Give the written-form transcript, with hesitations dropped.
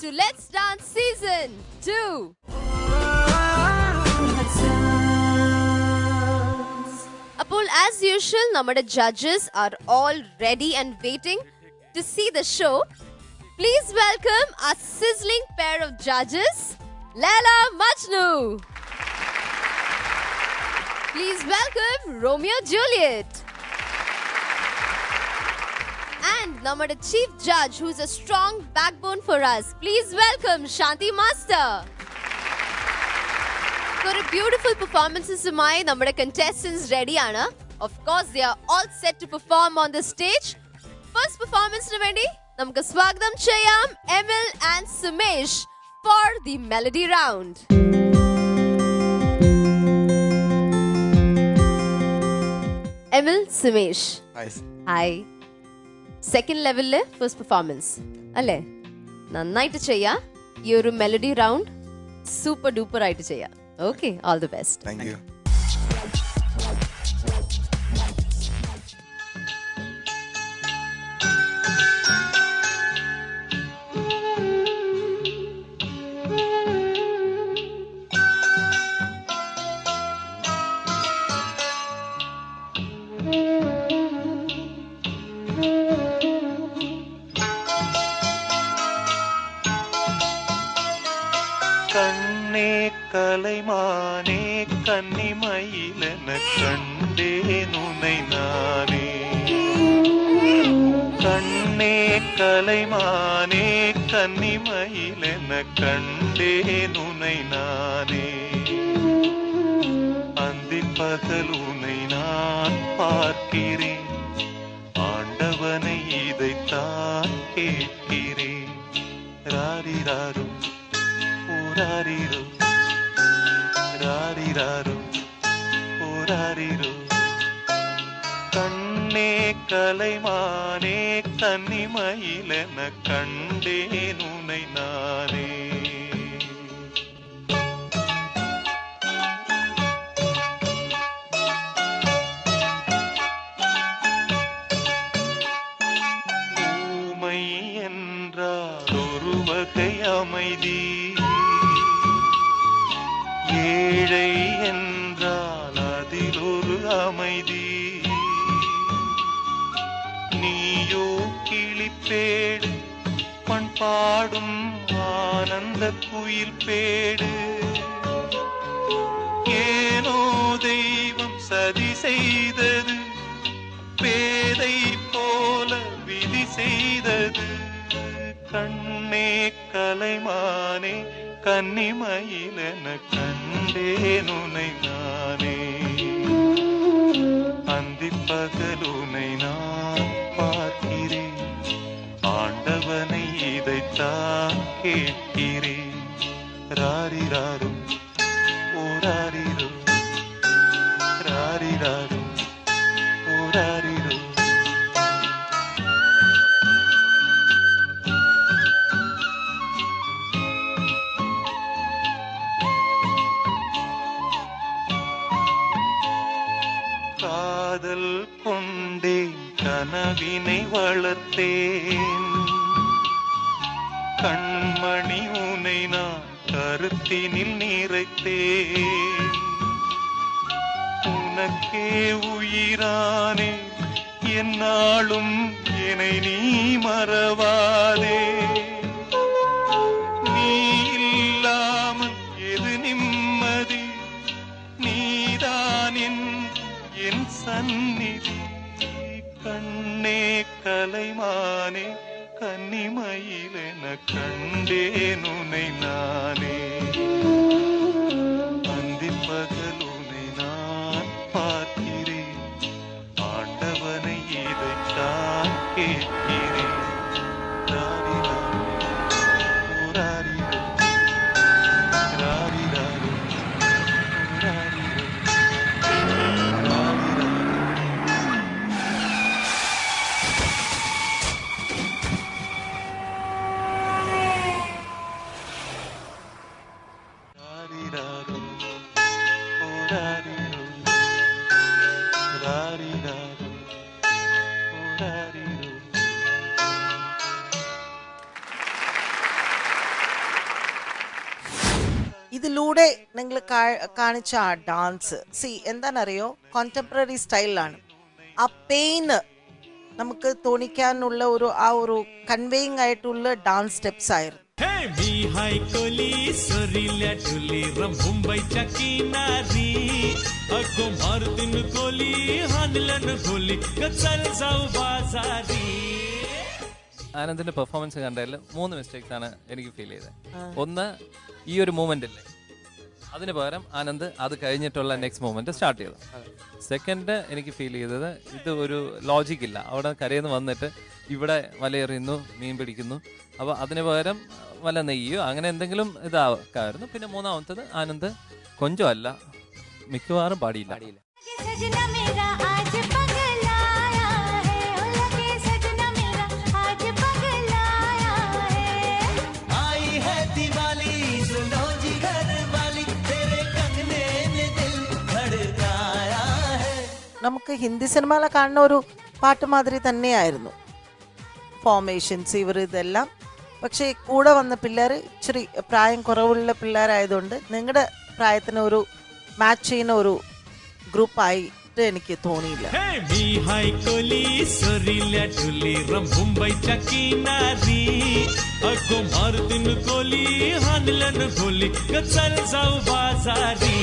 to Let's Dance Season 2. അപ്പോൾ as usual നമ്മുടെ judges are all ready and waiting to see the show. Please welcome a sizzling pair of judges, Laila Majnu. Please welcome Romeo Juliet. And നമ്മുടെ chief judge who is a strong backbone for us. Please welcome Shanti Master. For a beautiful performances umai നമ്മുടെ contestants ready ആണ്. Of course they are all set to perform on the stage. First performance ന് വേണ്ടി നമുക്ക് സ്വാഗതം ചെയ്യാം Emil and Sumesh for the melody round. Emil, Sumesh. Hi. Second level first performance അല്ലേ നന്നായിട്ട് ചെയ്യാ ഈ ഒരു മെലഡി റൗണ്ട് സൂപ്പർ ഡൂപ്പർ ആയിട്ട് ചെയ്യാ okay all the best thank you கண்ணே கலைமானே கன்னிமயிலென கண்டேன் உனை நானே கண்ணே கலைமானே கன்னிமயிலென கண்டேன் உனை நானே அந்திப் பகல் உனை நான் பார்க்கிறேன் ஆண்டவனை இதைத்தான் கேட்கிறேன் ராரிராரும் Orariro, rariro, orariro. கண்ணே கலைமானே கன்னிமயிலென கண்டேன் உனை நானே ஊமை என்றால் ஒரு வகை அமைதி ஏழை என்றால் அதில் ஒரு அமைதி நீயோ கிளிப்பேடு பண்பாடும் ஆனந்த குயில் பேடு ஏனோ தெய்வம் சதி செய்தது பேதை போல விதி செய்தது கண்ணே கலைமானே கன்னிமயிலென கண்டேன் உனை நானே அந்திப் பகல் உனை நான் பார்க்கிறேன் ஆண்டவனை இதைத்தான் கேட்கிறேன் ராரிராரும் ஓராரிரும் ராரிராரும் ஓராரிரும் காதல் கொண்டேன் கனவினை வளர்த்தேன் கண்மணி உனை நான் கருத்தினில் நிறைத்தேன் உனக்கே உயிரானே என்னாலும் என்னை நீ மறவாதே நீ இல்லாமல் எது நிம்மதி நீதான் என் சந்நிதி கண்ணே கலைமானே கன்னிமயிலென கண்டேன் உனை நானே அந்திப் பகல் உனை நான் பார்க்கிறேன் ஆண்டவனை இதைத்தான் கேட்கிறேன் ഇതിലൂടെ നിങ്ങൾ കാണിച്ച ആ ഡാൻസ് എന്താണെന്നറിയോ, കോണ്ടംപററി സ്റ്റൈലിലാണ്. ആ പെയിന് നമുക്ക് തോന്നിക്കാനുള്ള ഒരു കൺവേയിങ് ആയിട്ടുള്ള ഡാൻസ് സ്റ്റെപ്സ് ആയിരുന്നു. ആനന്ദിന്റെ പെർഫോമൻസ് കണ്ടതിൽ 3 മിസ്റ്റേക്സ് ആണ് എനിക്ക് ഫീൽ ചെയ്തത്. ഒന്ന്, ഈ ഒരു മൂവ്മെന്റ് ഇല്ലേ, അതിന് പകരം ആനന്ദ് അത് കഴിഞ്ഞിട്ടുള്ള നെക്സ്റ്റ് മൂവ്മെന്റ് സ്റ്റാർട്ട് ചെയ്തു. സെക്കൻഡ്, എനിക്ക് ഫീൽ ചെയ്തത് ഇത് ഒരു ലോജിക് ഇല്ല. അവിടെ കരയിൽ നിന്ന് വന്നിട്ട് ഇവിടെ വലയെറിയുന്നു, മീൻ പിടിക്കുന്നു, അപ്പോൾ അതിന് പകരം വല നെയ്യോ അങ്ങനെ എന്തെങ്കിലും ഇതാക്കായിരുന്നു. പിന്നെ മൂന്നാമത്തത്, ആനന്ദ് കൊഞ്ചമല്ല മിക്കവാറും പാടിയില്ല. നമുക്ക് ഹിന്ദി സിനിമയിലെ കാണുന്ന ഒരു പാട്ട് മാതിരി തന്നെയായിരുന്നു ഫോർമേഷൻസ് ഇതെല്ലാം. പക്ഷേ കൂടെ വന്ന പിള്ളേർ ഇച്ചിരി പ്രായം കുറവുള്ള പിള്ളേരായതുകൊണ്ട് നിങ്ങളുടെ പ്രായത്തിന് ഒരു മാച്ച് ചെയ്യുന്ന ഒരു ഗ്രൂപ്പായിട്ട് എനിക്ക് തോന്നിയില്ല. कोली हानलन खोली चल जाऊ बाजारी